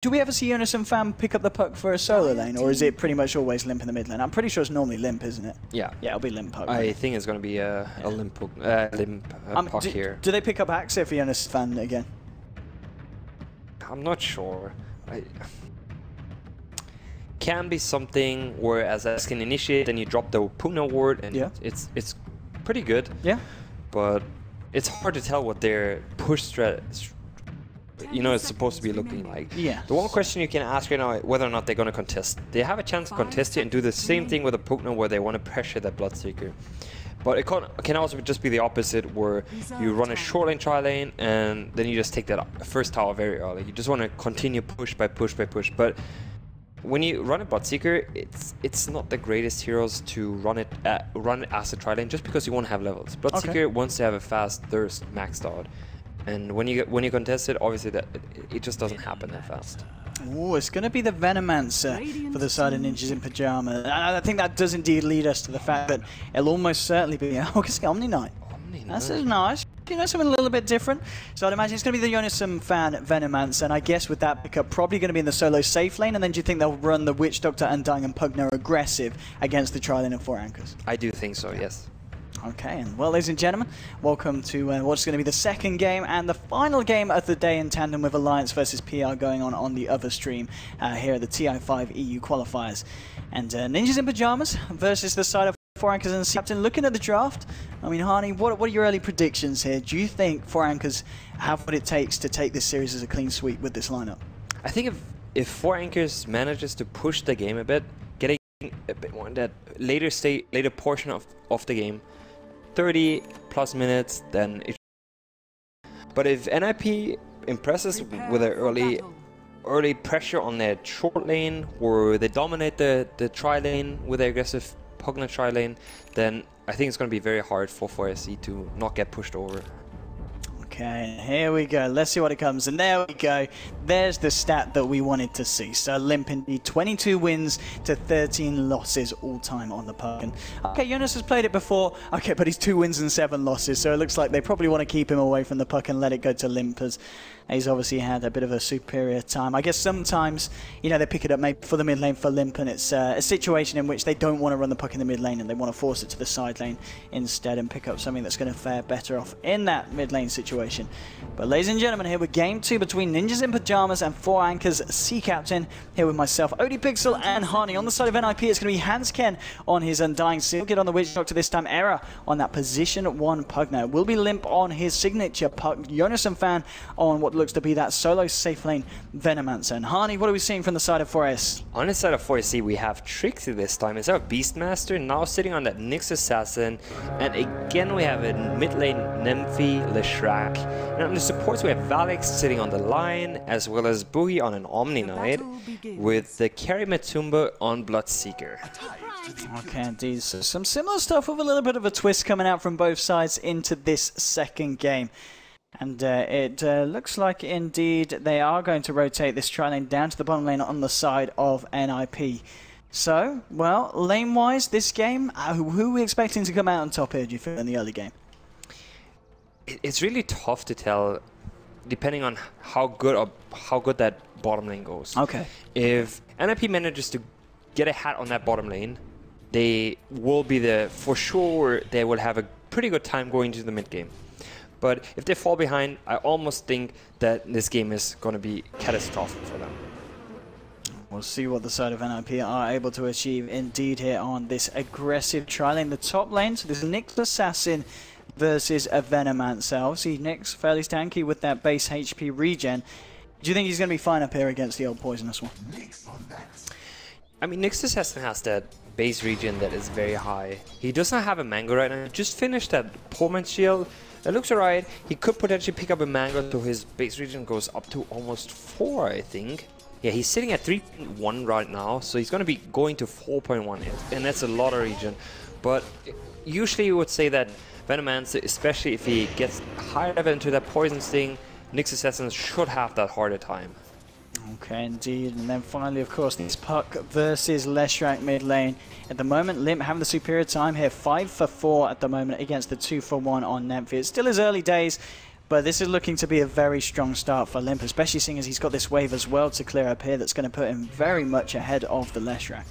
Do we ever see Jonas and Fam pick up the puck for a solo lane, or is it pretty much always Limp in the mid lane? I'm pretty sure it's normally Limp, isn't it? Yeah. Yeah, it'll be Limp puck. I think it's going to be a Limp puck here. Do they pick up Axia for Jonas Fan again? I'm not sure. Can be something where as can initiate, then you drop the Puna ward, and it's pretty good. Yeah. But it's hard to tell what their push strat, it's supposed to be looking like. Yeah. The one question you can ask right now is whether or not they're going to contest. They have a chance to contest it and do the same thing with a Pugna where they want to pressure that Bloodseeker. But it can also just be the opposite, where you run a short lane, tri lane, and then you just take that first tower very early. You just want to continue push by push by push. But when you run a Bloodseeker, it's not the greatest heroes to run it as a tri lane, just because you won't have levels. Bloodseeker wants to have a fast thirst maxed out. And when you contest it, obviously it just doesn't happen that fast. Oh, it's going to be the Venomancer for the side of Ninjas in Pyjama. I think that does indeed lead us to the fact that it'll almost certainly be Omni Knight. That's nice. Something a little bit different. So I'd imagine it's going to be the Jonas Fan Venomancer, and I guess with that pickup, probably going to be in the solo safe lane. And then do you think they'll run the Witch Doctor, Undying, and Pugna aggressive against the tri lane and 4 anchors? I do think so, yes. Okay, and well, ladies and gentlemen, welcome to what's going to be the second game and the final game of the day in tandem with Alliance versus PR going on the other stream here at the TI5 EU qualifiers. And Ninjas in Pyjamas versus the side of 4 anchors and Captain. Looking at the draft, I mean, Hani, what are your early predictions here? Do you think 4 anchors have what it takes to take this series as a clean sweep with this lineup? I think if 4 anchors manages to push the game a bit, getting a bit more in that later portion of the game, 30 plus minutes, then it. But if NiP impresses with an early pressure on their short lane, or they dominate the tri lane with their aggressive Pugna tri lane, then I think it's going to be very hard for 4SC to not get pushed over. Okay, here we go. Let's see what it comes. And there we go. There's the stat that we wanted to see. So Limp indeed, 22 wins to 13 losses all time on the puck. And okay, Jonas has played it before. Okay, but he's 2 wins and 7 losses. So it looks like they probably want to keep him away from the puck and let it go to Limp, as he's obviously had a bit of a superior time. I guess sometimes, they pick it up maybe for the mid lane for Limp, and it's a situation in which they don't want to run the puck in the mid lane and they want to force it to the side lane instead and pick up something that's going to fare better off in that mid lane situation. But ladies and gentlemen, here with Game 2 between Ninjas in Pyjamas and 4 Anchors Sea Captain. Here with myself, ODPixel and Hani. On the side of NiP, it's going to be Hansken on his Undying Seal. Get on the Witch Doctor this time. Error on that position 1 Pugna. Will be Limp on his signature puck. Jonas and Fan on what looks to be that solo safe lane Venomancer. And Hani, what are we seeing from the side of 4S? On the side of 4SC, we have Trixie this time. Instead of Beastmaster, now sitting on that Nyx Assassin. And again, we have a mid lane Nymphy Leshrac. And on the supports, we have Valix sitting on the line, as well as Boogie on an Omni Knight, with the carry Matumba on Bloodseeker. Okay, indeed. So some similar stuff with a little bit of a twist coming out from both sides into this second game. And it looks like indeed they are going to rotate this tri lane down to the bottom lane on the side of NiP. So, well, lane-wise, this game, who are we expecting to come out on top here, do you think, in the early game? It's really tough to tell, depending on how good that bottom lane goes. Okay. If NiP manages to get a hat on that bottom lane, they will be for sure they will have a pretty good time going into the mid game. But if they fall behind, I almost think that this game is going to be catastrophic for them. We'll see what the side of NiP are able to achieve indeed here on this aggressive tri lane. The top lane, so this is Nyx Assassin versus a Venomancer. Obviously, Nyx fairly tanky with that base HP regen. Do you think he's going to be fine up here against the old poisonous one? I mean, Nyx Assassin has that base regen that is very high. He does not have a Mango right now. He just finished that Poor Man's Shield. It looks alright. He could potentially pick up a Mango, so his base regen goes up to almost 4, I think. Yeah, he's sitting at 3.1 right now, so he's going to be going to 4.1, and that's a lot of regen. But usually you would say that Venomancer, especially if he gets higher level into that Poison Sting, Nyx Assassin should have that harder time. Okay, indeed. And then finally, of course, this Puck versus Leshrac mid lane. At the moment, Limp having the superior time here. 5 for 4 at the moment against the 2 for 1 on Nymphy. It still is early days, But this is looking to be a very strong start for Limp, especially seeing as he's got this wave as well to clear up here that's going to put him very much ahead of the Leshrac.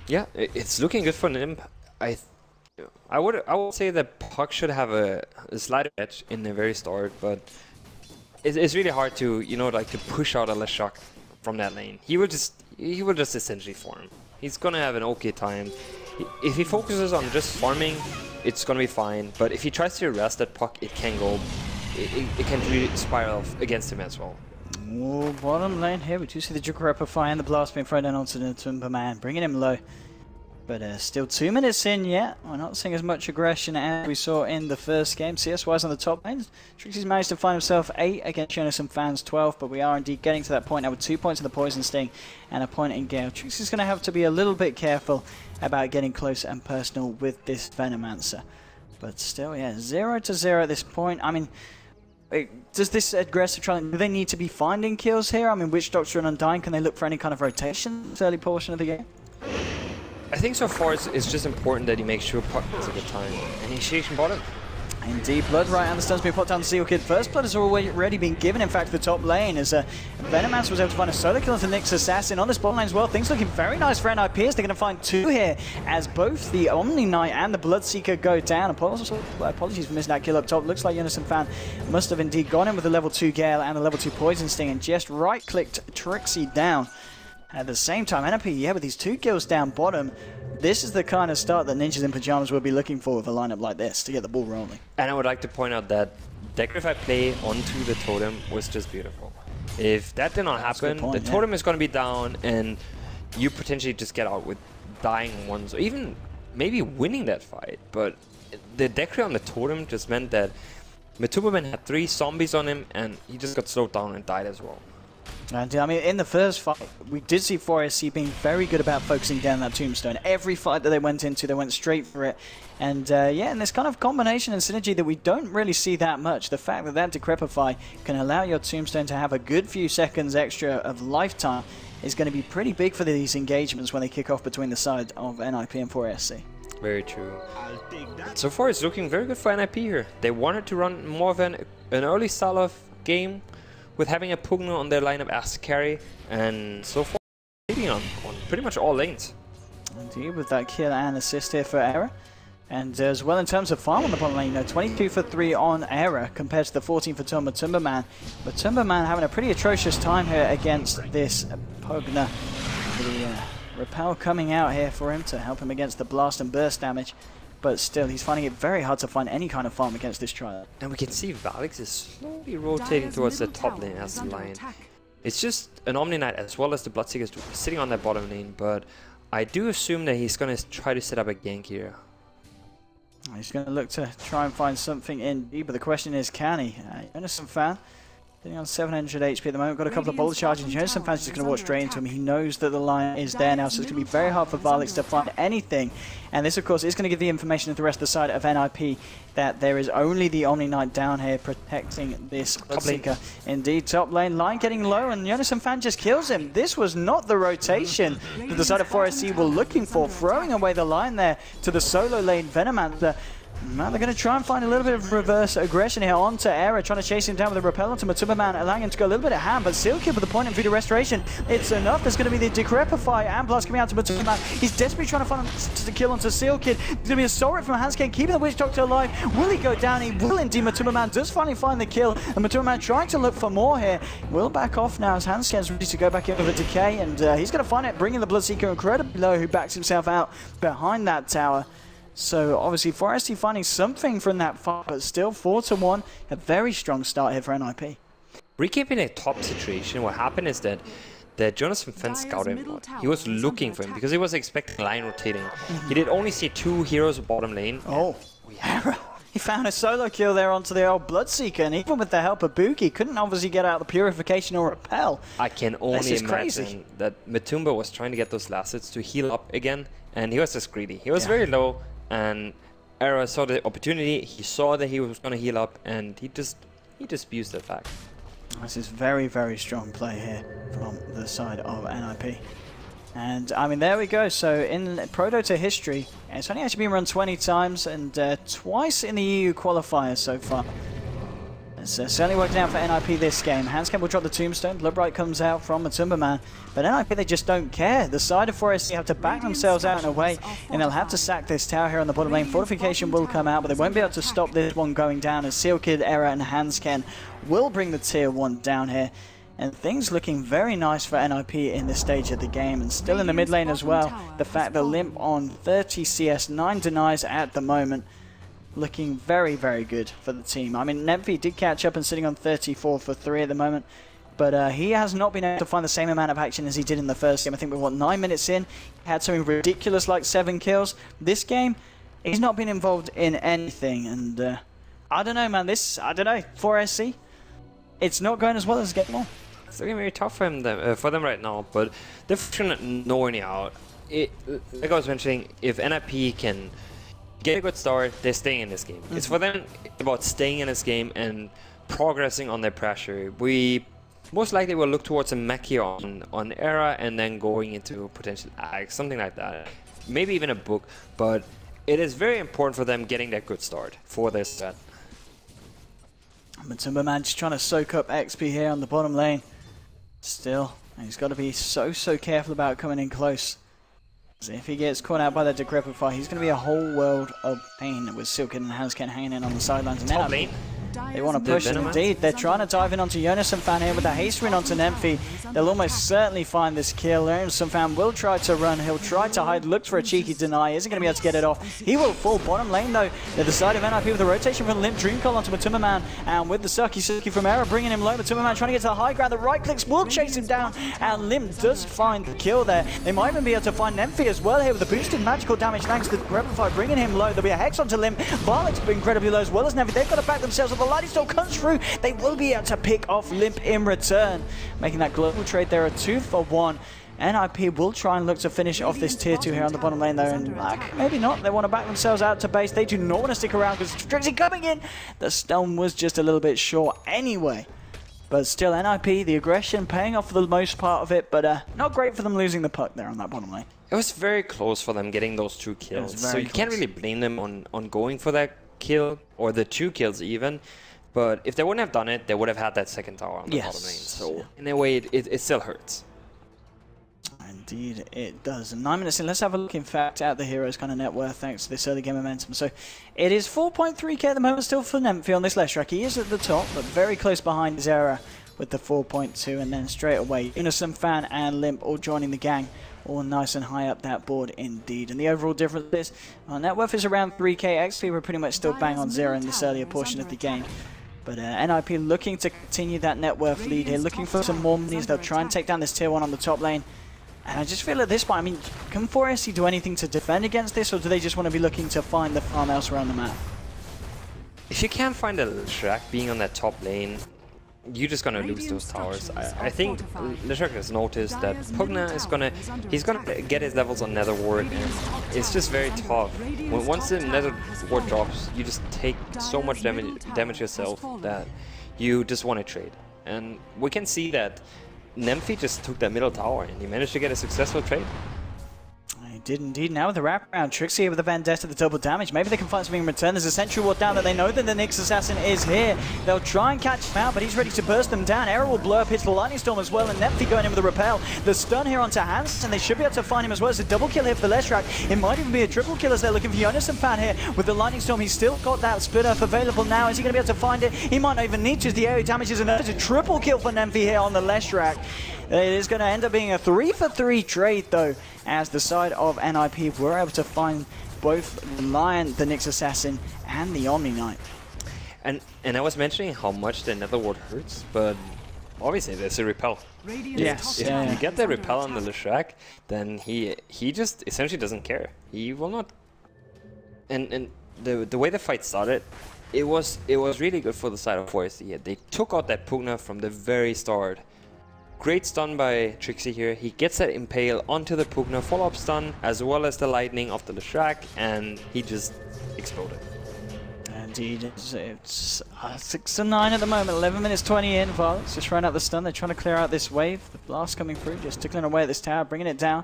Yeah, it's looking good for Limp. I would say that Puck should have a slight edge in the very start, but it's really hard to, you know, like to push out a Leshrac from that lane. He will just essentially farm. He's gonna have an okay time. If he focuses on just farming, it's gonna be fine. But if he tries to arrest that Puck, it can go. It can really spiral off against him as well. Oh, bottom lane here, we do see the Jukurapify and the blast being thrown down onto the Timberman, bringing him low. But still 2 minutes in yet. We're not seeing as much aggression as we saw in the first game. CS-wise on the top lane, Trixie's managed to find himself 8 against Jonas and Fans 12, but we are indeed getting to that point now with 2 points in the Poison Sting and a point in Gale. Trixie's going to have to be a little bit careful about getting close and personal with this Venomancer. But still, yeah, 0-0 at this point. I mean, does this aggressive trying, do they need to be finding kills here? I mean, Witch Doctor and Undying, can they look for any kind of rotation this early portion of the game? I think so far it's just important that he makes sure Puck has a good time. Initiation bottom. Indeed, Blood right and the stuns being put down to Seal Kid. First blood has already been given, in fact, the top lane as Venomancer was able to find a solo kill into Nyx Assassin on this bottom lane as well. Things looking very nice for NiP as they're going to find 2 here as both the Omni Knight and the Bloodseeker go down. Apologies for missing that kill up top. Looks like Jonas and Fan must have indeed gone in with the level 2 Gale and the level 2 Poison Sting and just right-clicked Trixie down. At the same time, NiP, yeah, with these 2 kills down bottom, this is the kind of start that Ninjas in Pajamas will be looking for with a lineup like this to get the ball rolling. And I would like to point out that Degrify play onto the totem was just beautiful. If that did not happen, the totem is going to be down and you potentially just get out with dying ones, or even maybe winning that fight. But the Decree on the totem just meant that Metubaman had 3 zombies on him and he just got slowed down and died as well. And I mean, in the first fight, we did see 4SC being very good about focusing down that tombstone. Every fight that they went into, they went straight for it. And yeah, and this kind of combination and synergy that we don't really see that much. The fact that that Decrepify can allow your tombstone to have a good few seconds extra of lifetime is going to be pretty big for these engagements when they kick off between the side of NiP and 4SC. Very true. So far, it's looking very good for NiP here. They wanted to run more of an early style of game, with having a Pugno on their lineup as carry, and so far leading on pretty much all lanes. Indeed, with that kill and assist here for Era. And as well in terms of farm on the bottom lane, 22 for 3 on Era compared to the 14 for Timberman. But Timberman having a pretty atrocious time here against this Pugna. The repel coming out here for him to help him against the blast and burst damage. But still, he's finding it very hard to find any kind of farm against this trial. And we can see Valix is slowly rotating towards the top lane as the Lion. It's just an Omni Knight as well as the Bloodseekers sitting on that bottom lane, but I do assume that he's going to try to set up a gank here. He's going to look to try and find something in D, but the question is, can he? Innocent Fan, sitting on 700 HP at the moment, got a couple of boulder charges. Innocent Fan's just going to walk straight into him. He knows that the Lion is there now, so it's going to be very hard for Valix to find anything. And this, of course, is going to give the information to the rest of the side of NiP that there is only the Omni Knight down here protecting this Bloodseeker. Indeed, top lane, Lion getting low, and Jonas and Fan just kills him. This was not the rotation that the side of 4SC were looking for, throwing away the Lion there to the solo lane Venomancer. Now they're going to try and find a little bit of reverse aggression here onto Era, trying to chase him down with a repel onto Timberman, allowing him to go a little bit of ham, but Seal Kid with the point and Voodoo Restoration, it's enough. There's going to be the Decrepify and Blast coming out to Timberman. He's desperately trying to find the kill onto Seal Kid. There's going to be a Soul Rip from Hanscade, keeping the Witch Doctor alive. Will he go down? He will indeed. Timberman does finally find the kill, and Timberman trying to look for more here. Will back off now as Hanscade's ready to go back in with a Decay, and he's going to find it, bringing the Bloodseeker incredibly low, who backs himself out behind that tower. So obviously 4SC finding something from that fight, but still 4-1, a very strong start here for NiP. Recapping a top situation, what happened is that Jonathan Fence scouted him. He was looking for him because he was expecting line rotating. He did only see 2 heroes bottom lane. Oh, yeah. He found a solo kill there onto the old Bloodseeker, and even with the help of Buki, couldn't obviously get out the Purification or Repel. I can only imagine that Matumba was trying to get those last hits to heal up again, and he was just greedy. He was very low, and Era saw the opportunity. He saw that he was going to heal up, and he just abused the fact. This is very, very strong play here from the side of NiP. And I mean, there we go. So in Pro Dota history, it's only actually been run 20 times and twice in the EU qualifier so far. It's certainly working out for NiP this game. Handscan will drop the tombstone. Bloodbright comes out from Matumba Man. But NiP, they just don't care. The side of 4SC have to back themselves out and away. And they'll have to sack this tower here on the bottom lane. Fortification will come out, but they won't be able to stop this one going down. As Sealkid, Error, and Handscan will bring the tier 1 down here. And things looking very nice for NiP in this stage of the game. And still in the mid lane as well. The fact that Limp on 30 CS, 9 denies at the moment. Looking very, very good for the team. I mean, NiP did catch up and sitting on 34 for 3 at the moment. But he has not been able to find the same amount of action as he did in the first game. I think we're, what, 9 minutes in? He had something ridiculous like 7 kills. This game, he's not been involved in anything. And I don't know, man. I don't know. 4SC, it's not going as well as Game 1. It's looking very tough for them right now. But they're fortunate knowing out. Like I was mentioning, if NiP can get a good start, they're staying in this game. It's for them about staying in this game and progressing on their pressure. We most likely will look towards a mech here on Era and then going into potential Axe, something like that. Maybe even a book, but it is very important for them getting that good start for their set. Matumba Man just trying to soak up XP here on the bottom lane. Still, he's got to be so careful about coming in close. If he gets caught out by that Decrepit fire, he's going to be a whole world of pain with Silken and Hansken hanging in on the sidelines. And top lane. They want to push it indeed. They're trying to dive in onto Jonas and Fan here with the haste win onto NiP. They'll almost certainly find this kill. Some Fan will try to run. He'll try to hide, look for a cheeky deny. Isn't going to be able to get it off. He will fall bottom lane though. They're the side of NiP with the rotation from Limp Dream Call onto Matumba Man. And with the Suki from Era bringing him low. Matumba Man trying to get to the high ground. The right clicks will chase him down. And Limp does find the kill there. They might even be able to find NiP as well here with the boosted magical damage thanks to the Grepify bringing him low. There'll be a Hex onto Limp. Varloc's incredibly low as well as NiP. They've got to back themselves up. The Lightning Storm comes through. They will be able to pick off Limp in return, making that global trade there a 2 for 1. NiP will try and look to finish off this tier 2 here on the bottom lane though, and maybe not. They want to back themselves out to base. They do not want to stick around because Trixie coming in. The stun was just a little bit short anyway. But still, NiP, the aggression paying off for the most part of it, but not great for them losing the puck there on that bottom lane. It was very close for them getting those 2 kills, so you can't really blame them on going for that kill, or the 2 kills even. But if they wouldn't have done it, they would have had that second tower on the bottom lane. So in a way, it still hurts. Indeed, it does. And 9 minutes in, let's have a look, in fact, at the hero's kind of net worth thanks to this early game momentum. So it is 4.3k at the moment still for NiP on this Leshrac. He is at the top, but very close behind his Era with the 4.2. And then straight away, Innocent Fan and Limp all joining the gang. All nice and high up that board indeed. And the overall difference is, net worth is around 3k. XP were pretty much still bang on 0 in this earlier portion of the game. But NiP looking to continue that net worth lead here, looking for some more monies. They'll try and take down this tier 1 on the top lane. And I just feel at this point, I mean, can 4SC do anything to defend against this, or do they just want to be looking to find the farm elsewhere on the map? If you can't find a Leshrac being on that top lane, you're just gonna lose those towers. I think Leshrac has noticed that Pugna is he's gonna get his levels on Nether Ward, and it's just very tough. Once the Nether Ward drops, you just take so much damage yourself that you just want to trade. And we can see that NiP just took that middle tower and he managed to get a successful trade. He did indeed. Now with the wraparound, Trixie here with the Vendetta, the double damage. Maybe they can find something in return. There's a Sentry Ward down that they know that the Nyx Assassin is here. They'll try and catch him out, but he's ready to burst them down. Error will blow up, hits the Lightning Storm as well, and NiP going in with a repel. The stun here onto Hans, and they should be able to find him as well. It's a double kill here for the Leshrac. It might even be a triple kill as they're looking for Jonas and Fan here with the Lightning Storm. He's still got that split off available now. Is he going to be able to find it? He might not even need to, as the area damages, and there's a triple kill for NiP here on the Leshrac. It is going to end up being a 3 for 3 trade though, as the side of NiP were able to find both the Lion, the Nyx Assassin, and the Omni Knight. And I was mentioning how much the Nether Ward hurts, but obviously there's a repel. Yes. If you get the repel on the Leshrac, then he just essentially doesn't care. He will not. And the way the fight started, it was really good for the side of 4SC. They took out that Pugna from the very start. Great stun by Trixie here. He gets that impale onto the Pugna, follow-up stun, as well as the lightning of the Leshrac, and he just exploded. Indeed, it's 6-9 at the moment, 11 minutes 20 in. Varloc's just throwing out the stun. They're trying to clear out this wave. The blast coming through, just tickling away at this tower, bringing it down.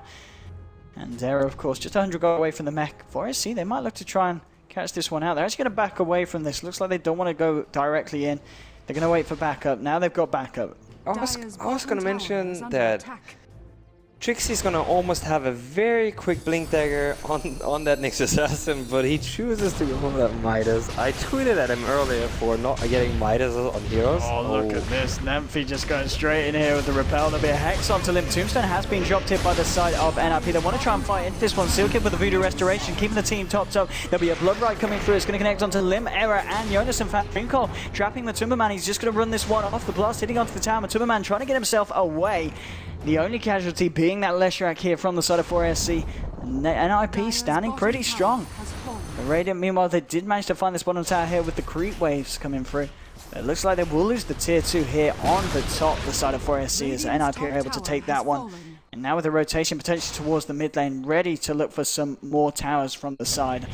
And Dara, of course, just 100 gold away from the mech. 4SC, they might look to try and catch this one out. They're actually going to back away from this. Looks like they don't want to go directly in. They're going to wait for backup. Now they've got backup. I was going to mention that Trixie's going to almost have a very quick blink dagger on that Nyx Assassin, but he chooses to go for that Midas. I tweeted at him earlier for not getting Midas on heroes. Oh, look at this. NiP just going straight in here with the repel. There'll be a Hex onto Limp. Tombstone has been dropped here by the side of NiP. They want to try and fight into this one. Silkid with the Voodoo Restoration, keeping the team topped up. There'll be a Blood Ride coming through. It's going to connect onto Limp, Error, and Jonas. In fact, Dreamcall trapping Matumbaman. He's just going to run this one off. The blast hitting onto the tower. Matumbaman trying to get himself away. The only casualty being that Leshrac here from the side of 4SC. NiP standing pretty strong. The Radiant, meanwhile, they did manage to find this bottom tower here with the creep waves coming through. It looks like they will lose the tier 2 here on the top, the side of 4SC, as NiP are able to take that one. And now with the rotation potentially towards the mid lane, ready to look for some more towers from the side.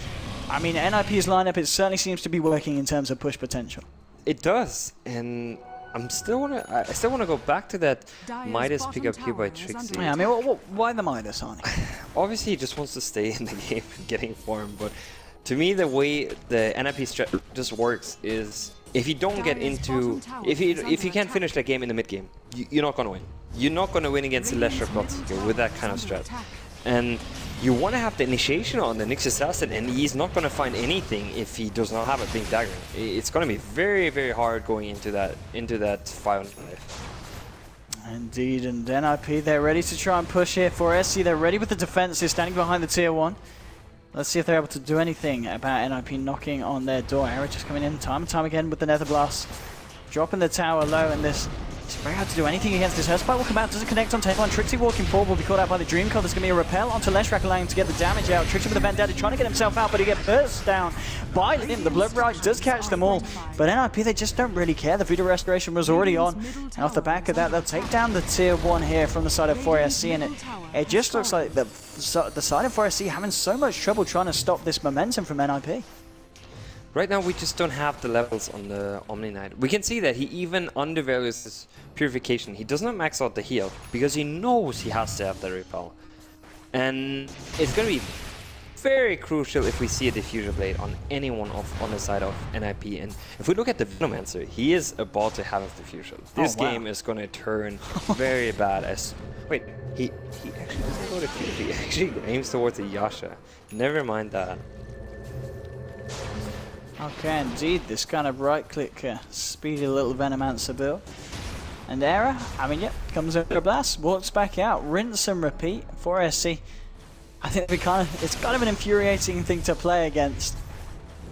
I mean, NiP's lineup, it certainly seems to be working in terms of push potential. It does, and I still want to go back to that Midas pickup here by Trixie. Yeah, I mean, why the Midas, Arnie? Obviously, he just wants to stay in the game and getting form, but to me, the way the NiP strat just works is if you don't get into, if you can't finish that game in the mid game, you're not gonna win. You're not gonna win against the Leshrac Bloodseeker with that kind of strat, and you want to have the initiation on the Nyx Assassin, and he's not going to find anything if he does not have a Blink Dagger. It's going to be very, very hard going into that 5-on-5. Indeed, and NiP, they're ready to try and push here. For SC, they're ready with the defenses, standing behind the tier 1. Let's see if they're able to do anything about NiP knocking on their door. Error just coming in time and time again with the Nether Blast. Dropping the tower low, and this... It's very hard to do anything against this. Her Spike will come out, doesn't connect on one. Trixie walking forward will be caught out by the Dream Call. There's going to be a repel onto Leshrac, allowing him to get the damage out. Trixie with the Vendetta trying to get himself out, but he gets burst down by Limp. The Blood Ride does catch them all, but NiP, they just don't really care. The Voodoo Restoration was already on, and off the back of that, they'll take down the tier 1 here from the side of 4SC, and it just looks like the side of 4SC having so much trouble trying to stop this momentum from NiP. Right now, we just don't have the levels on the Omni Knight. We can see that he even undervalues his Purification. He does not max out the heal because he knows he has to have the repel. And it's going to be very crucial if we see a Diffuser Blade on anyone on the side of NiP. And if we look at the Venomancer, he is about to have a Diffuser. This game is going to turn very bad. Wait, he actually doesn't go to Diffuser. He actually aims towards the Yasha. Never mind that. Okay, indeed, this kind of right-click speedy little Venomancer build. And Error, I mean, yep, comes over a blast, walks back out, rinse and repeat for SC. I think it's kind of an infuriating thing to play against,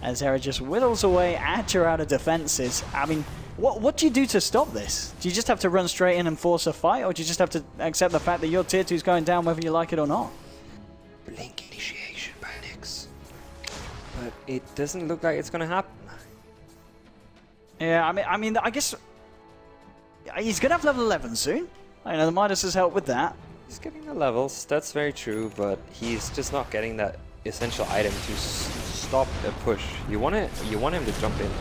as Error just whittles away at your outer defenses. I mean, what do you do to stop this? Do you just have to run straight in and force a fight, or do you just have to accept the fact that your tier 2 is going down whether you like it or not? Blink initiation by Nyx. But it doesn't look like it's gonna happen. Yeah, I mean, I guess he's gonna have level 11 soon. I know the Midas has helped with that. He's getting the levels, that's very true, but he's just not getting that essential item to stop a push. You want him to jump in.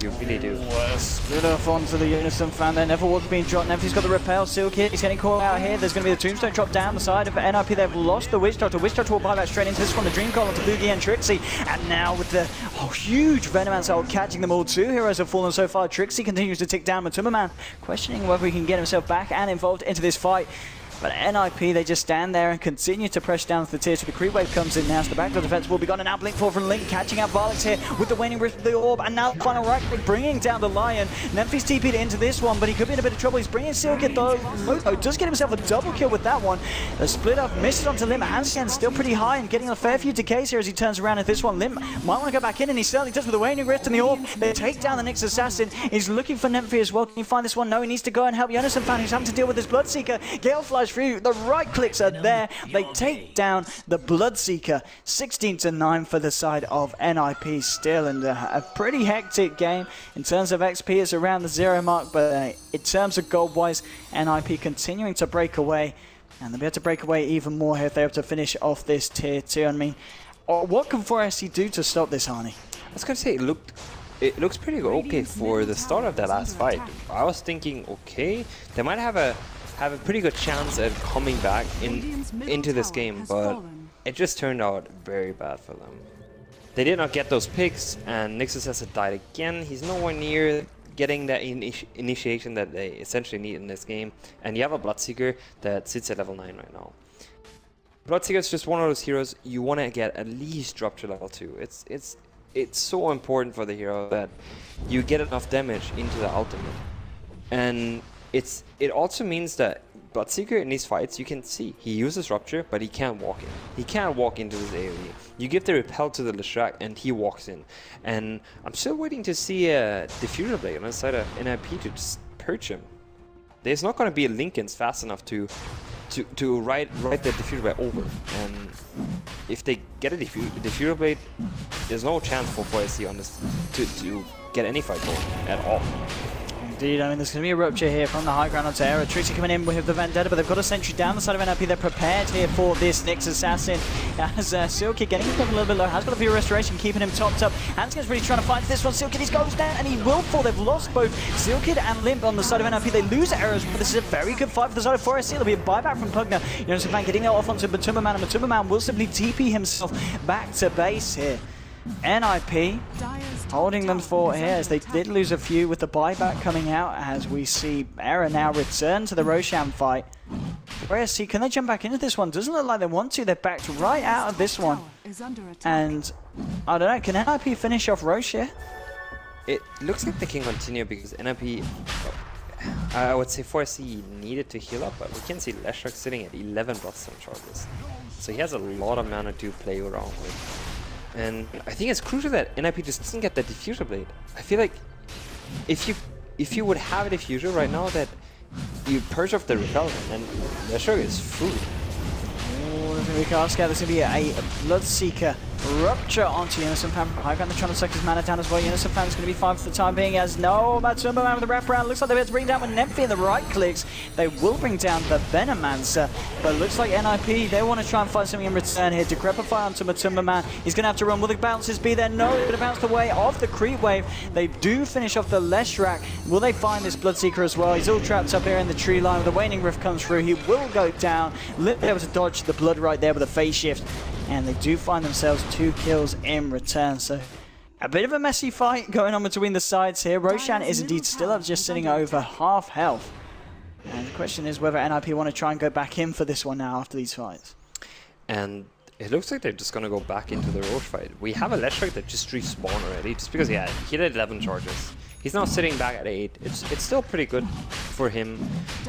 You really do. Split off onto the Unison fan there. Neverwalk's being dropped. NiP's got the repel. Silkid, he's getting caught out here. There's going to be the Tombstone drop down the side of NiP. They've lost the Witch Doctor. Witch Doctor will buy back straight into this one. The Dream Call onto Boogie and Trixie. And now with the huge Venomancer catching them all. 2 heroes have fallen so far. Trixie continues to tick down. Matumbaman questioning whether he can get himself back and involved into this fight. But NiP, they just stand there and continue to press down to the tier 2. The creep wave comes in now, so the backdoor defense will be gone. And now Blink 4 from Link, catching out Varlix here with the waning rift of the orb. And now final right click, bringing down the Lion. Nephis TP'd into this one, but he could be in a bit of trouble. He's bringing Silkid though. Moto does get himself a double kill with that one. The split up misses onto Limp. Handscan still pretty high and getting a fair few decays here as he turns around at this one. Limp might want to go back in, and he certainly does with the waning rift and the orb. They take down the Nyx Assassin. He's looking for Nephis as well. Can you find this one? No, he needs to go and help Jonas fan, who's having to deal with this Bloodseeker. Gale flies through. The right clicks are there. They take down the Bloodseeker. 16-9 for the side of NiP still, and a pretty hectic game. In terms of XP, it's around the 0 mark, but in terms of gold-wise, NiP continuing to break away, and they'll be able to break away even more here if they're able to finish off this tier 2. I mean, what can 4SC do to stop this, Harney? I was going to say, it looks pretty okay for the start of that last fight. I was thinking, okay, they might have a pretty good chance at coming back into this game, but it just turned out very bad for them. They did not get those picks, and Nyx Assassin died again. He's nowhere near getting that initiation that they essentially need in this game. And you have a Bloodseeker that sits at level 9 right now. Bloodseeker is just one of those heroes you want to get at least drop to level 2. It's so important for the hero that you get enough damage into the ultimate. And it also means that Bloodseeker in these fights, you can see he uses Rupture, but he can't walk in. He can't walk into this AoE. You give the Repel to the Leshrac and he walks in. And I'm still waiting to see a Diffuser Blade on the side of NiP to just perch him. There's not going to be a Linken's fast enough to ride the Diffuser Blade over. And if they get a Diffuser Blade, there's no chance for 4SC on this to get any fight going at all. Indeed, I mean, there's going to be a Rupture here from the high ground onto Era. Trixie coming in with the Vendetta, but they've got a sentry down the side of NiP. They're prepared here for this Nyx Assassin. As Silky getting him a little bit low, has got a few restoration, keeping him topped up. Hanskin's really trying to fight this one. Silky, he goes down, and he will fall. They've lost both Silky and Limp on the side of NiP. They lose Era as well. This is a very good fight for the side of 4SC. There'll be a buyback from Pugner. Jonas Fan getting that off onto Matumba, and Matumba will simply TP himself back to base here. NiP holding them for here as they did lose a few with the buyback coming out, as we see Era now return to the Roshan fight. 4SC, can they jump back into this one? Doesn't look like they want to. They're backed right out of this one. And I don't know, can NiP finish off Roche here? It looks like they can continue because NiP, I would say 4SC needed to heal up, but we can see Leshrac sitting at 11 Bloodstone charges. So he has a lot of mana to play around with. And I think it's crucial that NiP just doesn't get that Diffuser Blade. I feel like if you would have a Diffuser right now, that you purge off the Repel and Leshrac is food. Oh, there's going to be a cast scout. There's going to be a Bloodseeker Rupture onto Unison Fan from high ground. They're trying to suck his mana down as well. Unison Fan is going to be fine for the time being, as no Matumba Man with the wraparound. Looks like they're about to bring down with Nemphy in the right clicks. They will bring down the Venomancer, but it looks like NiP, they want to try and find something in return here. Decrepify onto Matumba Man. He's going to have to run. Will the bounces be there? No, they're going to bounce the way off the creep wave. They do finish off the Leshrac. Will they find this Bloodseeker as well? He's all trapped up here in the tree line. With the Waning Rift comes through, he will go down. Limp able to dodge the blood right there with a phase shift. And they do find themselves 2 kills in return. So a bit of a messy fight going on between the sides here. Roshan is indeed still up, just sitting over half health. And the question is whether NiP want to try and go back in for this one now after these fights. And it looks like they're just going to go back into the Roche fight. We have a Leshrac that just respawned already, just because he had 11 charges. He's now sitting back at 8. It's still pretty good for him.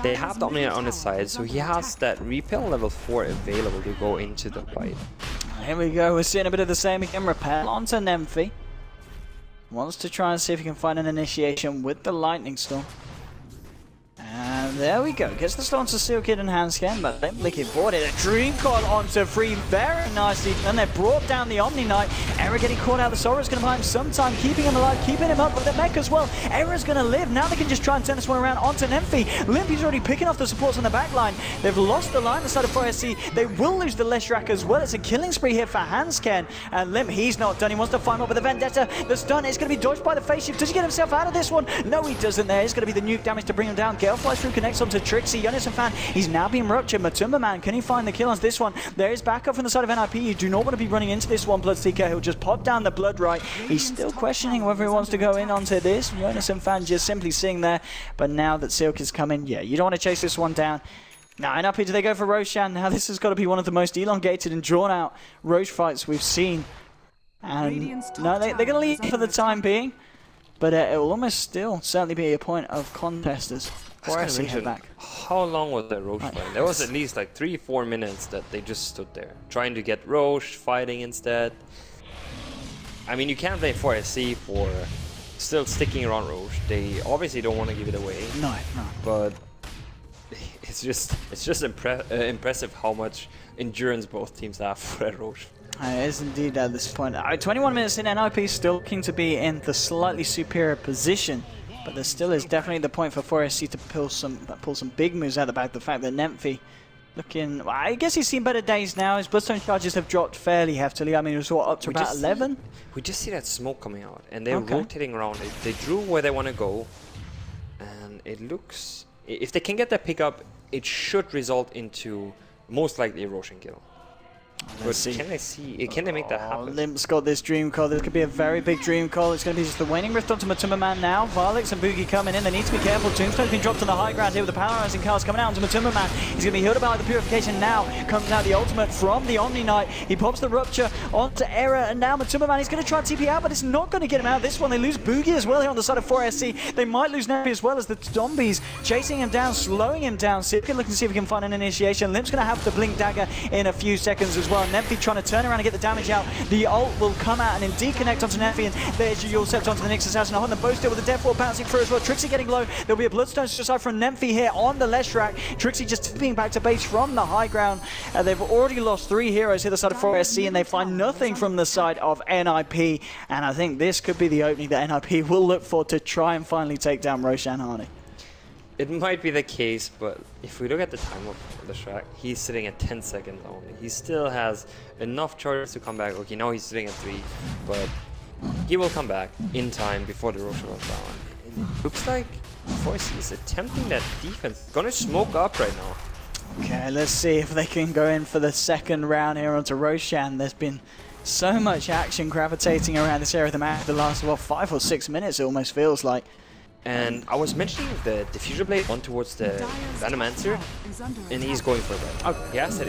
They have Dominate on his side, so he has that Repel level 4 available to go into the fight. Here we go, we're seeing a bit of the same again. Repel onto Nemphy. Wants to try and see if he can find an initiation with the Lightning Storm. And there we go. Gets the stun onto Seal Kid and Handscan, but Limp Liquid boarded a Dream Coil onto Free very nicely. And they brought down the Omni Knight. Era getting caught out. The Sora's going to buy him some time, keeping him alive, keeping him up with the mech as well. Era's going to live. Now they can just try and turn this one around onto Nemphy. Limpy's already picking off the supports on the back line. They've lost the line on the side of 4SC. They will lose the Leshrac as well. It's a killing spree here for Handscan. And Limp, he's not done. He wants to find up with the Vendetta. The stun is going to be dodged by the face shift. Does he get himself out of this one? No, he doesn't there. It's going to be the nuke damage to bring him down. Gale flies through, connects onto Trixie. Unison Fan, he's now being ruptured. Matumba Man, can he find the kill on this one? There is backup from the side of NiP. You do not want to be running into this one, Bloodseeker. He'll just pop down the blood right. He's still questioning whether he wants to go in onto this. Unison Fan just simply sitting there. But now that Silk is coming, yeah, you don't want to chase this one down. Now, NiP, do they go for Roshan? Now, this has got to be one of the most elongated and drawn-out Roche fights we've seen. And no, they're going to leave for the time being. But it will almost still certainly be a point of contest as 4SC head back. How long was that Roche fight? There was at least like 3-4 minutes that they just stood there, trying to get Roche fighting instead. I mean, you can't blame 4SC for still sticking around Roche. They obviously don't want to give it away. No. But it's just impressive how much endurance both teams have for that Roche. It is indeed at this point. 21 minutes in, NiP still looking to be in the slightly superior position, but there still is definitely the point for 4SC to pull some big moves out the back. The fact that Nemphy looking, well, I guess he's seen better days now. His Bloodstone charges have dropped fairly heftily. I mean, it was what, up to about 11? We just see that smoke coming out, and they're rotating around. They drew where they want to go, and it looks, if they can get that pickup, it should result into most likely a Roshan kill. But can they make that happen? Limp's got this dream call. This could be a very big dream call. It's going to be just the waning rift onto Matuma Man now. Varlix and Boogie coming in. They need to be careful. Tombstone's been dropped on the high ground here with the Powerizing Cars coming out onto Matuma Man. He's going to be healed by the Purification now. Comes out the ultimate from the Omni Knight. He pops the Rupture onto Error, and now Matuma Man, he's going to try and TP out, but it's not going to get him out. This one, they lose Boogie as well here on the side of 4SC. They might lose NiP as well as the zombies chasing him down, slowing him down. So we can look and see if we can find an initiation. Limp's going to have to blink dagger in a few seconds as well. NiP trying to turn around and get the damage out. The ult will come out and indeed connect onto NiP, and there's your Sept onto the Nyx Assassin. On them both still with the Death Wall bouncing through as well. Trixie getting low. There'll be a Bloodstone aside from NiP here on the Leshrac. Trixie just tipping back to base from the high ground. They've already lost 3 heroes here the side of 4SC, and they find nothing from the side of NiP. And I think this could be the opening that NiP will look for to try and finally take down Roshan Harney. It might be the case, but if we look at the time of the Shrek, he's sitting at 10 seconds only. He still has enough charges to come back. Okay, now he's sitting at 3, but he will come back in time before the Roshan goes down. And it looks like 4SC is attempting that defense. Gonna smoke up right now. Okay, let's see if they can go in for the second round here onto Roshan. There's been so much action gravitating around this area of the map the last, well, 5 or 6 minutes, it almost feels like. And I was mentioning the Diffuser Blade on towards the Venomancer, and he's going for that. Okay. He has that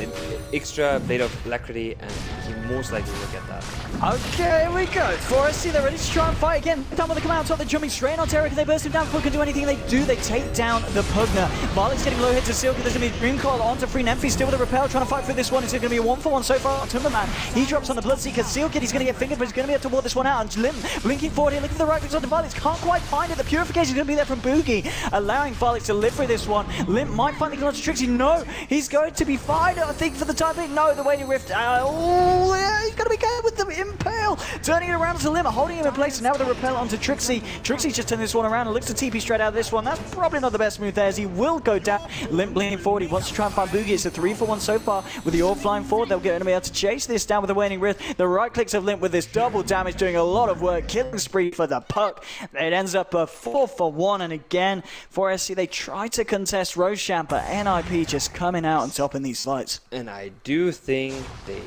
extra Blade of Alacrity, and he most likely will get that. Okay, here we go. 4SC, they're ready to try and fight again. Time when they come out top, they're jumping straight on Terra. Can they burst him down before they can do anything? They do. They take down the Pugner. Varlix getting low hit to Silky. There's going to be a Dream Call onto Free NiP. Still with a Repel, trying to fight for this one. It's going to be a 1-for-1 so far. Timberman, he drops on the Bloodseeker. Silky, he's going to get fingered, but he's going to be able to ward this one out. And Lim blinking forward here, looking for the right clicks on the Varlix. Can't quite find it. The Purification is going to be there from Boogie, allowing Varlix to live through this one. Limp might finally get onto Trixie. No, he's going to be fine, I think, for the time being. No, the Waning Rift. Oh, yeah, he's going to be good with the Impale. Turning it around to Limp, holding him in place. And now with the Repel onto Trixie. Trixie's just turned this one around and looks to TP straight out of this one. That's probably not the best move there, as he will go down. Limp blinking forward. He wants to try and find Boogie. It's a 3-for-1 so far. With the Orb flying forward, they'll get to be able to chase this down with the Waning Rift. The right clicks of Limp with this double damage, doing a lot of work. Killing spree for the Puck. It ends up a 4-for-1, and again, 4SC, they try to contest Roshan, but NiP just coming out on top in these fights. And I do think they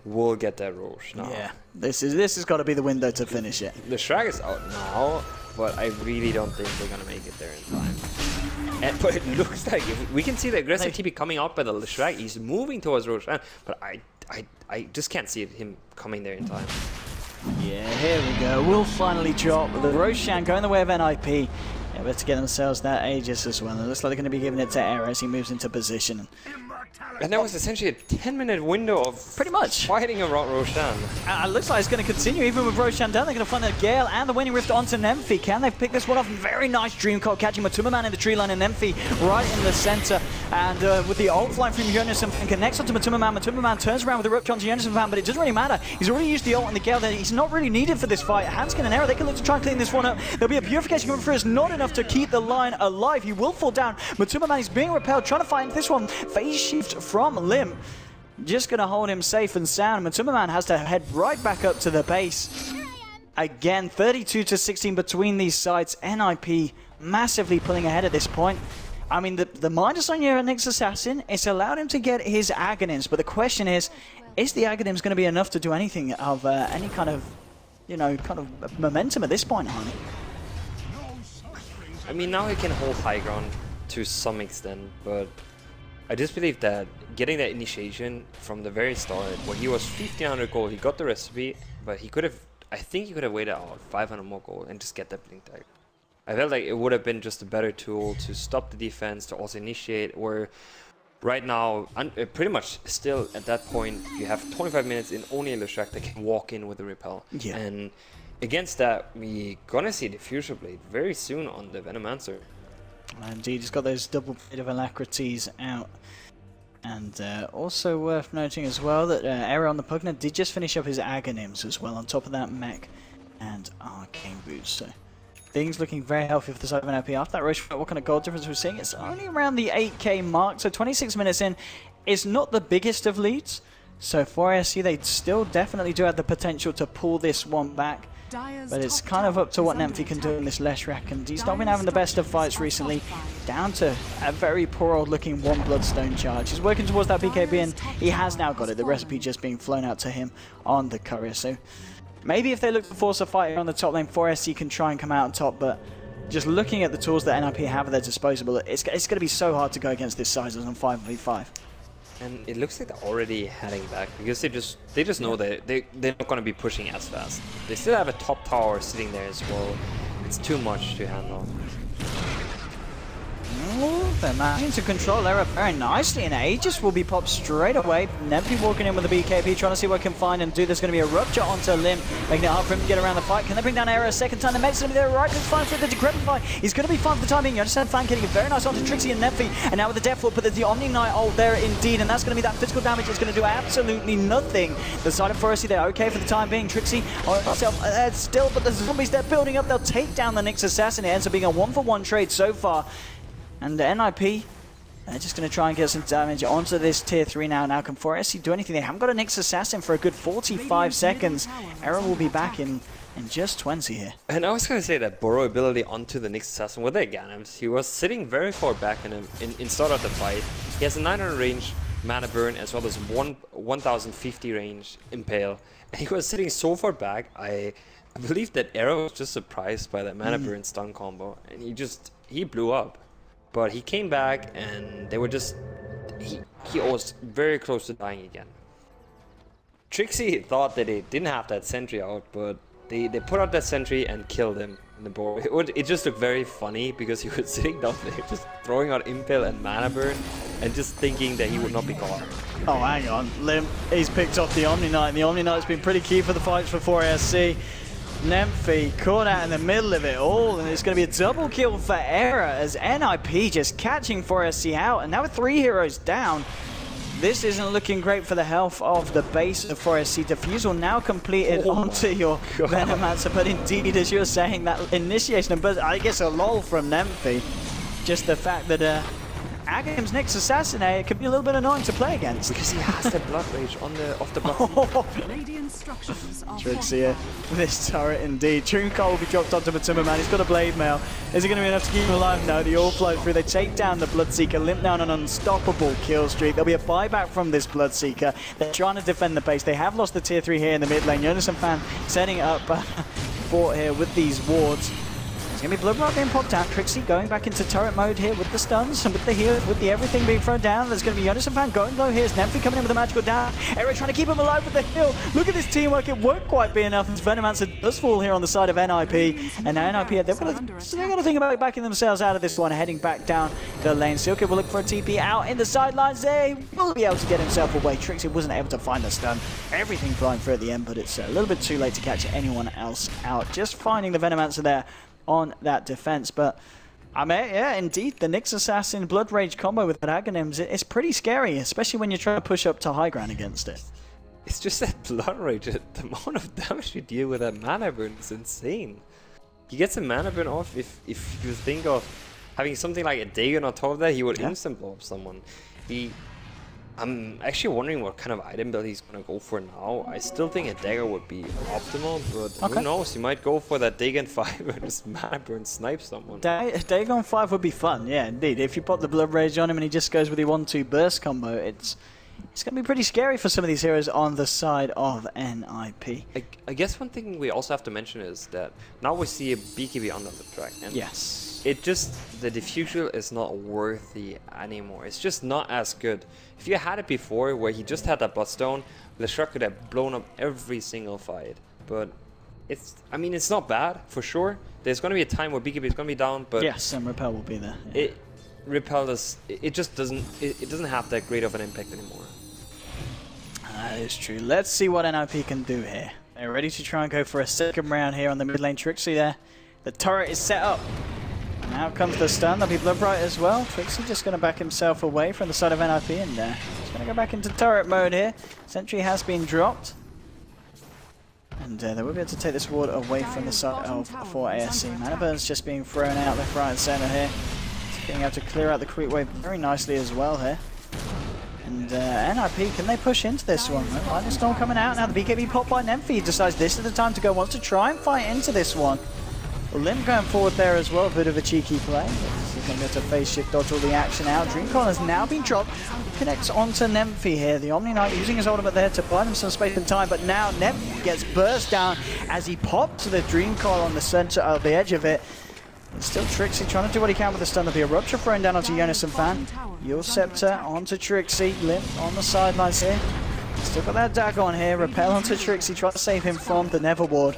will get that Roche now. Yeah, this has got to be the window to finish it. The Shrag is out now, but I really don't think they're going to make it there in time. But it looks like, if we can see the aggressive TP coming out by the Shrag. He's moving towards Roshan, but I just can't see him coming there in time. Yeah, here we go. We'll finally drop the Roshan going the way of NiP. Able to get themselves that Aegis as well. It looks like they're going to be giving it to Error as he moves into position. And that was essentially a 10-minute window of pretty much fighting around Roshan. It looks like it's going to continue even with Roshan down. They're going to find a Gale and the Waning Rift onto Nemphy. Can they pick this one off? Very nice Dream Call catching Matuma Man in the tree line, and Nemphy right in the center. And with the ult flying from Jonas and connects onto Matuma Man. Matuma Man turns around with the Rupture onto Jonas and Van, but it doesn't really matter. He's already used the ult and the Gale there. He's not really needed for this fight. Hanskin and Error, they can look to try and clean this one up. There'll be a Purification coming through. It's not enough to keep the line alive. He will fall down. Matuma Man is being repelled, trying to find this one. Phase shift from Lim. Just going to hold him safe and sound. Matuma Man has to head right back up to the base. Again, 32-16 between these sides. NiP massively pulling ahead at this point. I mean, the Midas on your Nyx Assassin, it's allowed him to get his Aghanims, but the question is the Aghanims going to be enough to do anything of any kind of, kind of momentum at this point, Honey? I mean, now he can hold high ground to some extent, but I just believe that getting that initiation from the very start, when he was 1500 gold, he got the recipe, but he could have, I think he could have waited out 500 more gold and just get that blink tag. I felt like it would have been just a better tool to stop the defense, to also initiate, where right now, pretty much still at that point, you have 25 minutes in only a Leshrac that can walk in with the repel. Yeah. And against that, we're gonna see the Diffuser Blade very soon on the Venomancer. Indeed, he's got those double bit of alacrities out. And also worth noting as well that Error on the Pugner did just finish up his Aghanims as well, on top of that mech and Arcane Boots. So things looking very healthy for the side of NiP. After that rush, what kind of gold difference we're seeing? It's only around the 8k mark, so 26 minutes in. It's not the biggest of leads. So for 4SC, they still definitely do have the potential to pull this one back. But it's kind of up to what NiP can do in this Leshrac, and he's not been having the best of fights recently, down to a very poor old looking one Bloodstone charge. He's working towards that BKB, and he has now got it, the recipe just being flown out to him on the courier. So maybe if they look to force a fight on the top lane, 4SC can try and come out on top, but just looking at the tools that NiP have at their disposal, it's going to be so hard to go against this size on 5v5. And it looks like they're already heading back because they just know that they're not going to be pushing as fast. They still have a top tower sitting there as well. It's too much to handle. Oh, they're managing to control Era very nicely, and Aegis will be popped straight away. NiP walking in with the BKB, trying to see what he can find and do. There's going to be a rupture onto Lim, making it hard for him to get around the fight. Can they bring down Era a second time? The Mets going to be there, right? It's fine for the Decrepify. He's going to be fine for the time being. You understand Fan getting it very nice onto Trixie and NiP, and now with the Death Ward, but there's the Omni Knight ult there indeed, and that's going to be that physical damage. It's going to do absolutely nothing. The side of Forestry, they're okay for the time being. Trixie still, but the zombies, they're building up. They'll take down the Nyx Assassin. It ends up being a 1-for-1 trade so far. And NiP, they're just going to try and get some damage onto this tier 3 now. Now can 4SC do anything? They haven't got a Nyx Assassin for a good 45 seconds. Era will be back in just 20 here. And I was going to say that burrow ability onto the Nyx Assassin with the Ganams. He was sitting very far back in start of the fight. He has a 900 range mana burn as well as 1050 range impale. And he was sitting so far back, I believe that Era was just surprised by that mana burn stun combo. And he blew up. But he came back and they were just... He was very close to dying again. Trixie thought that they didn't have that sentry out, but they put out that sentry and killed him in the board. It just looked very funny because he was sitting down there just throwing out Impale and Mana Burn and just thinking that he would not be caught. Oh, hang on. Lim, he's picked off the Omni Knight, and the Omni Knight's been pretty key for the fights for 4SC. NiP caught out in the middle of it all, and it's going to be a double kill for Era as NiP just catching 4SC out, and now with 3 heroes down, this isn't looking great for the health of the base of 4SC. Defusal now completed onto your Venomancer, but indeed, as you're saying, that initiation, but I guess a lull from NiP. Just the fact that Aghanim's Nyx Assassin, it could be a little bit annoying to play against. Because he has the Blood Rage off the blood. Trixie here with this turret indeed. Trinco will be dropped onto Matumba. He's got a Blade Mail. Is it going to be enough to keep him alive? No, they all flow through. They take down the Bloodseeker. Limp down an unstoppable kill streak. There'll be a buyback from this Bloodseeker. They're trying to defend the base. They have lost the tier 3 here in the mid lane. Jonas and Fan setting up fort here with these wards. There's going to be Blood Rock being popped out. Trixie going back into turret mode here with the stuns and with the heals, with the everything being thrown down. There's going to be Jonas and Fan going low here. NiP coming in with a magical down. Era trying to keep him alive with the heal. Look at this teamwork. It won't quite be enough. Venomancer does fall here on the side of NiP. And now NiP, they've got to think about backing themselves out of this one, heading back down the lane. Silka will look for a TP out in the sidelines. They will be able to get himself away. Trixie wasn't able to find the stun. Everything flying through at the end, but it's a little bit too late to catch anyone else out. Just finding the Venomancer there on that defense, but I mean, yeah, indeed, the Nyx Assassin Blood Rage combo with Aghanims, it's pretty scary, especially when you try to push up to high ground against it. It's just that Blood Rage, the amount of damage you deal with that Mana Burn is insane. He gets a Mana Burn off if you think of having something like a Dagon on top of that, he would instant blow up someone. I'm actually wondering what kind of item build he's going to go for now. I still think a dagger would be optimal, but who knows? He might go for that Dagon 5 and just Mana Burn snipe someone. Dagon 5 would be fun, yeah, indeed. If you pop the Blood Rage on him and he just goes with the 1-2 burst combo, it's going to be pretty scary for some of these heroes on the side of NiP. I guess one thing we also have to mention is that now we see a BKB under the track. And yes. It just, the diffusal is not worthy anymore. It's just not as good. If you had it before where he just had that Bloodstone, the Shrek could have blown up every single fight. But I mean, it's not bad for sure. There's going to be a time where BKB is going to be down, but yes, and Repel will be there. Yeah. Repel does, it just doesn't, it doesn't have that great of an impact anymore. That is true. Let's see what NiP can do here. They're ready to try and go for a second round here on the mid lane. Trixie there. The turret is set up. Now comes the stun. There'll be Bloodbright as well. Trixie just going to back himself away from the side of NiP, and he's going to go back into turret mode here. Sentry has been dropped. And they will be able to take this ward away from the side of 4ASC. Mana Burn's just being thrown out left, right, and center here. Just being able to clear out the creep wave very nicely as well here. And NiP, can they push into this one? Lightning Storm coming out now. The BKB popped by NiP. He decides this is the time to go. Wants to try and fight into this one. Limp going forward there as well. A bit of a cheeky play. He's going to go to phase shift, dodge all the action out. Dreamcoil has now been dropped. Connects onto NiP here. The Omni Knight using his ultimate there to buy them some space and time. But now NiP gets burst down as he pops the Dreamcoil on the center of the edge of it. It's still Trixie trying to do what he can with the stun. There'll be a Rupture thrown down onto Jonas and Fan. Your Scepter onto Trixie. Limp on the sidelines here. Still got that dagger on here. Repel onto Trixie. Try to save him from the Nether Ward.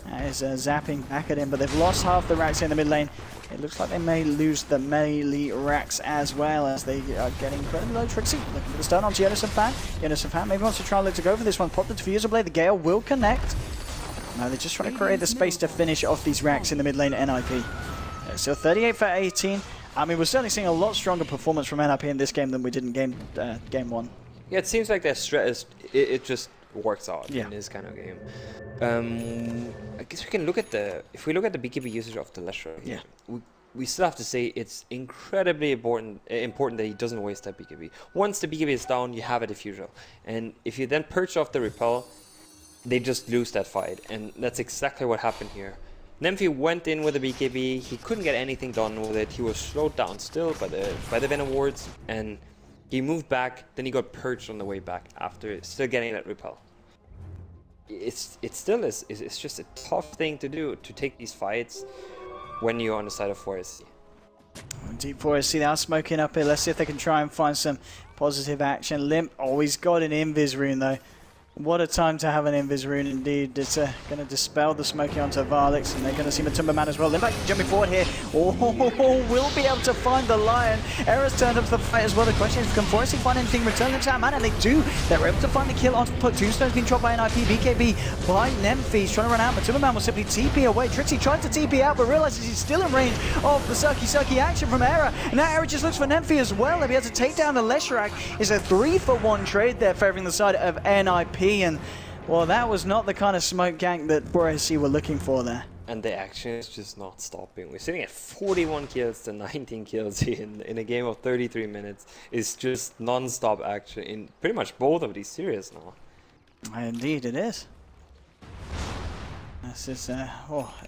That is zapping back at him, but they've lost half the racks in the mid lane. It looks like they may lose the melee racks as well as they are getting incredibly low. Trixie looking for the stun onto Jonas and Fan. Jonas and Fan maybe wants to try and look to go for this one. Pop the Diffuser Blade. The Gale will connect. No, they're just trying to create the space to finish off these racks in the mid lane NiP. Still 38 for 18. I mean, we're certainly seeing a lot stronger performance from NiP in this game than we did in game one. Yeah, it seems like their stress, it just works out in this kind of game. I guess we can look at if we look at the BKB usage of the Leshrac, we still have to say it's incredibly important that he doesn't waste that BKB. Once the BKB is down, you have a diffusal. And if you then purge off the repel, they just lose that fight. And that's exactly what happened here. NiP went in with the BKB, he couldn't get anything done with it, he was slowed down still by the Venom wards, and he moved back, then he got purged on the way back after still getting that repel. It still is, it's just a tough thing to do, to take these fights when you're on the side of 4SC. Deep 4SC now smoking up here, let's see if they can try and find some positive action. Limp, oh, he's got an Invis rune though. What a time to have an Invis rune indeed. It's going to dispel the smoking onto Varlix, and they're going to see Matumba Man as well. Limback jumping forward here. Oh, will be able to find the Lion. Era's turned up to the fight as well. The question is, can 4SC find anything? Return Limp's out, man, and they do. They're able to find the kill onto Put. Tombstone's been dropped by NiP. BKB by NiP. He's trying to run out. Matumba Man will simply TP away. Trixie tried to TP out, but realizes he's still in range of the Cirky action from Era. And now Era just looks for NiP as well. They'll be able to take down the Leshrac. It's a 3-for-1 trade there, favoring the side of NiP. And well, that was not the kind of smoke gank that 4SC were looking for there. And the action is just not stopping. We're sitting at 41 kills to 19 kills in a game of 33 minutes. It's just non-stop action in pretty much both of these series now. Indeed it is. This is,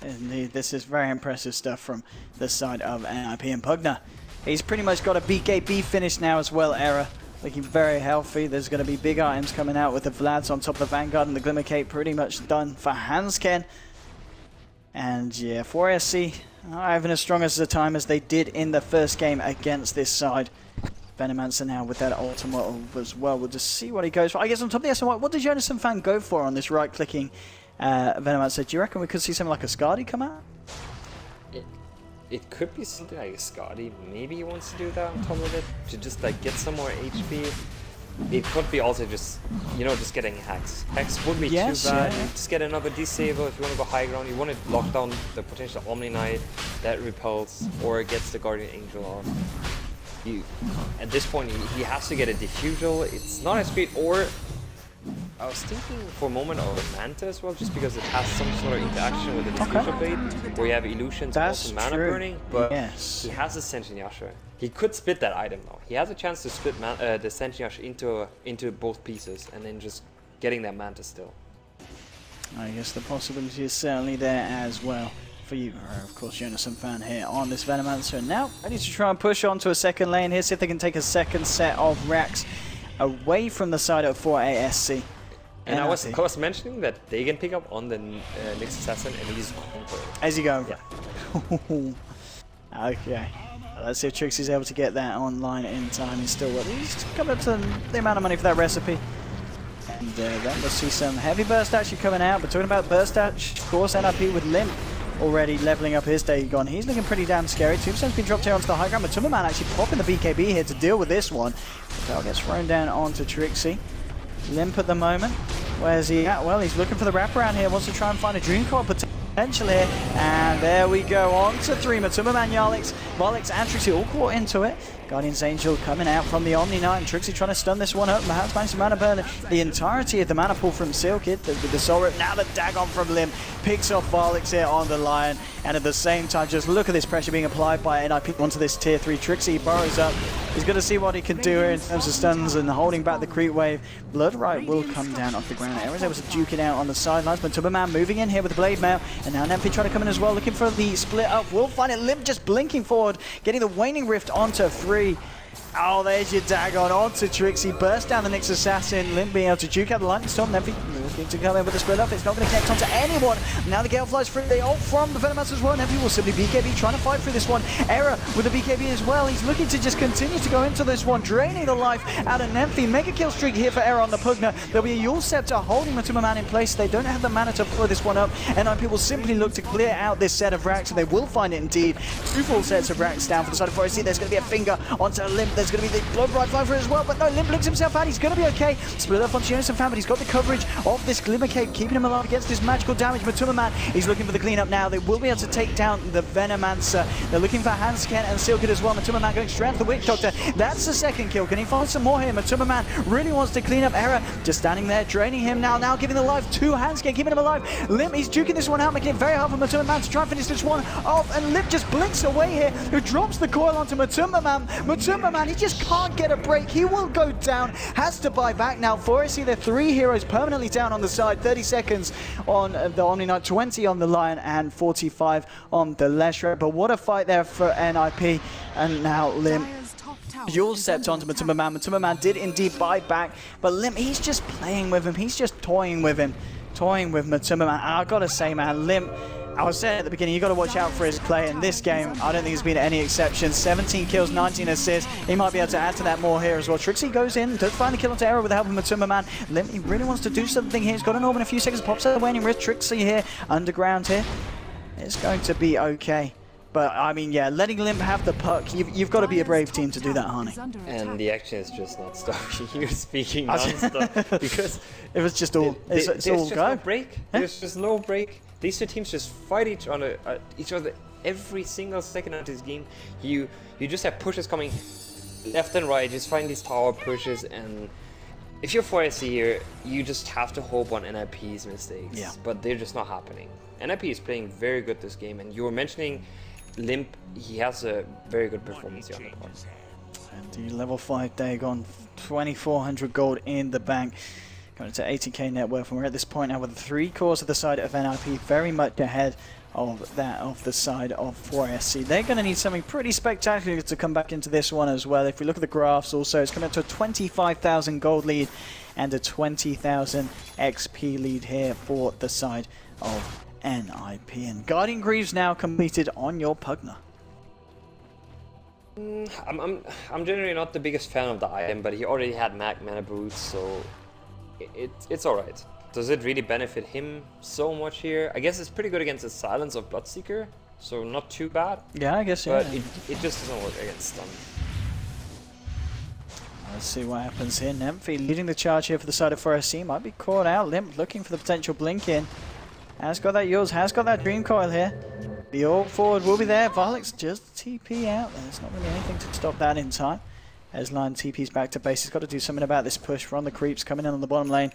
indeed, this is very impressive stuff from the side of NiP. And Pugner, he's pretty much got a BKB finish now as well, Era. Looking very healthy. There's going to be big items coming out with the Vlads on top of the Vanguard, and the Glimmer Cape pretty much done for Hansken. And yeah, 4SC not even as strong as the time as they did in the first game against this side. Venomancer now with that ultimate as well. We'll just see what he goes for. I guess on top of the SMY, what did Jonas and Fan go for on this right-clicking Venomancer? Do you reckon we could see something like a Skadi come out? It could be something like a Skadi. Maybe he wants to do that on top of it to just like get some more HP. It could be also just, you know, just getting Hex. Hex would be too bad. Yeah. Just get another disable if you want to go high ground. You want to lock down the potential Omni Knight that repels or gets the Guardian Angel off. At this point, he has to get a Diffusal. It's not as great. Or I was thinking for a moment of Manta as well, just because it has some sort of interaction with the Diffusal Blade, where you have illusions and also mana burning. But he has a Sentient Yasha. He could split that item though. He has a chance to split the Sentient Yasha into both pieces, and then just getting that Manta still. I guess the possibility is certainly there as well for you. Of course, Jonas and Fan here on this Venomancer. Now, ready to try and push on to a second lane here, see if they can take a second set of racks away from the side of 4ASC. And I was mentioning that they can pick up on the next assassin, and he's going for it. As you go. Yeah. Okay. Let's see if Trixie's able to get that online in time. He's still coming up to the amount of money for that recipe. And then we'll see some heavy burst actually coming out. But talking about burst dash, of course, NiP with Limp already leveling up his Dagon. He's looking pretty damn scary. Tombstone's been dropped here onto the high ground, but Matumba Man actually popping the BKB here to deal with this one. Bell gets thrown down onto Trixie. Limp at the moment. Where's he at? Well, he's looking for the wraparound here. Wants to try and find a Dreamcoil potential here. And there we go. On to 3. Matumba Man, Varlix, and Trixie all caught into it. Guardian's Angel coming out from the Omni Knight, and Trixie trying to stun this one up. Perhaps managed to mana burn the entirety of the mana pool from Silkid with the Soul Rip. Now the Dagon from Limp picks off Varlix here on the Lion, and at the same time, just look at this pressure being applied by NiP onto this tier 3. Trixie burrows up. He's going to see what he can do here in terms of stuns and holding back the creep wave. Bloodright will come down off the ground. Era's able to duke it out on the sidelines, but Tumberman moving in here with the Blade Mail, and now NiP trying to come in as well, looking for the split up. We'll find it. Limp just blinking forward, getting the Waning Rift onto 3. Oh, there's your Dagon onto Trixie. Burst down the Nyx Assassin. Limp being able to juke out the Lightning Storm. NiP looking to come in with the split up. It's not going to connect onto anyone. Now the Gale flies through. They ult from the Venomancer as well. NiP will simply BKB, trying to fight through this one. Era with the BKB as well. He's looking to just continue to go into this one, draining the life out of NiP. Mega kill streak here for Era on the Pugna. There'll be a Yule Scepter holding Tumberman in place. They don't have the mana to follow this one up, and NiP will simply look to clear out this set of racks, and they will find it indeed. 2 full sets of racks down for the side of Forest. There's going to be a finger onto Limp. There's going to be the Bloodright flying through as well, but no, Limp blinks himself out. He's going to be okay. Split up onto Jonas and Fan, but he's got the coverage of this Glimmer Cape, keeping him alive against this magical damage. But Tumberman, he's looking for the cleanup now. They will be able to take down the Venomancer. They're looking for Hansken and Silkid as well. Tumberman going straight for the Witch Doctor. That's the second kill. Can he find some more here? Tumberman really wants to clean up Era. Just standing there, draining him now giving the life to Hansken, keeping him alive. Limp, he's juking this one out, making it very hard for Tumberman to try and finish this one off. And Limp just blinks away here, who drops the coil onto Tumberman. Tumberman, he just can't get a break. He will go down, has to buy back now. Forest, the 3 heroes permanently down on the side. 30 seconds on the Omni Knight, 20 on the Lion, and 45 on the Leshrac. But what a fight there for NiP. And now Limp. Yule stepped onto Tumberman. Tumberman did indeed buy back, but Limp, he's just playing with him. He's just toying with him. Toying with Tumberman. And I gotta say, man, Limp, I was saying at the beginning, you got to watch out for his play in this game. I don't think there's been any exception. 17 kills, 19 assists. He might be able to add to that more here as well. Trixie goes in, does find the kill onto Era with the help of Tumberman. Limp, he really wants to do something here. He's got an orb in a few seconds, pops out the waning wrist. Trixie here, underground here. It's going to be okay. But, I mean, yeah, letting Limp have the puck, you've got to be a brave team to do that, Harney. And the action is just not stopping. You're speaking non-stop. Because it was just all, it's all go. No break. There's just no break. These 2 teams just fight each other every single second of this game. You just have pushes coming left and right. Just find these tower pushes, and if you're 4SC here, you just have to hope on NiP's mistakes. Yeah. But they're just not happening. NiP is playing very good this game, and you were mentioning Limp. He has a very good performance here on the part. And the level 5 Dagon, 2,400 gold in the bank. Going to 80k net worth, and we're at this point now with 3 cores of the side of NiP, very much ahead of that of the side of 4SC. They're going to need something pretty spectacular to come back into this one as well. If we look at the graphs also, it's coming up to a 25,000 gold lead and a 20,000 XP lead here for the side of NiP. And Guardian Greaves now completed on your Pugna. I'm generally not the biggest fan of the item, but he already had mana boots, so it's alright. Does it really benefit him so much here? I guess it's pretty good against the silence of Bloodseeker, so not too bad. Yeah, I guess, yeah. But it just doesn't work against them. Let's see what happens here. Nymphy leading the charge here for the side of 4SC. Might be caught out. Limp looking for the potential blink in. Has got that yours, has got that Dream Coil here. The orb forward will be there. Varlix just TP out. There's not really anything to stop that in time. As Lion TP's back to base. He's got to do something about this push. We're on the creeps coming in on the bottom lane.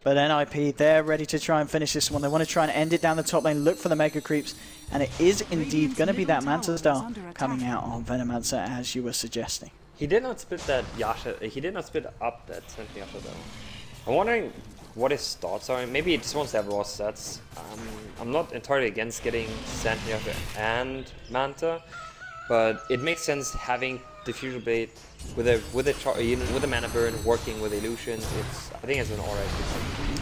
But NiP, they're ready to try and finish this one. They want to try and end it down the top lane, look for the mega creeps. And it is indeed going to be that Manta Star coming out on Venomancer, as you were suggesting. He did not split that Yasha. He did not split up that Sentinel Yasha though. I'm wondering what his thoughts are. Maybe he just wants to have raw sets. I'm not entirely against getting Sentinel Yasha and Manta, but it makes sense having Diffusion Blade with a mana burn, working with illusion. I think it's an alright.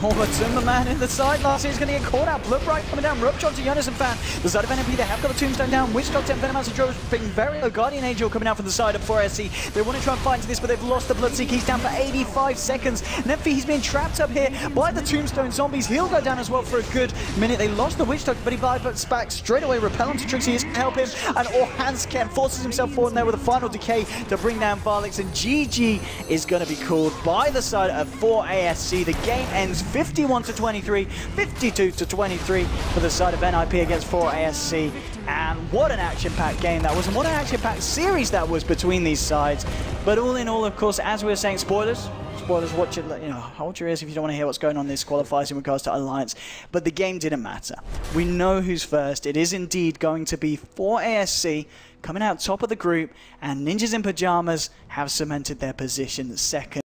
Oh, but Tumberman in the side last he's going to get caught out. Bloodright coming down. Rupture to Jonas and Fan. The side of NiP, they have got a Tombstone down. Witch Doctor and Venomancer dropping very low. Guardian Angel coming out from the side of 4SC. They want to try and fight into this, but they've lost the Bloodseeker. He's down for 85 seconds. NiP, he's being trapped up here by the Tombstone zombies. He'll go down as well for a good minute. They lost the Witch Doctor, but he bypasses back straight away. Repel onto Trixie is going to help him. And Hansken forces himself forward there with a final decay to bring down Alex, and GG is going to be called by the side of 4ASC. The game ends 51-23, 52-23 for the side of NiP against 4ASC. And what an action-packed game that was, and what an action-packed series that was between these sides. But all in all, of course, as we were saying, spoilers, watch it, hold your ears if you don't want to hear what's going on in this qualifiers in regards to Alliance. But the game didn't matter. We know who's first. It is indeed going to be 4ASC coming out top of the group, and Ninjas in Pajamas have cemented their position second.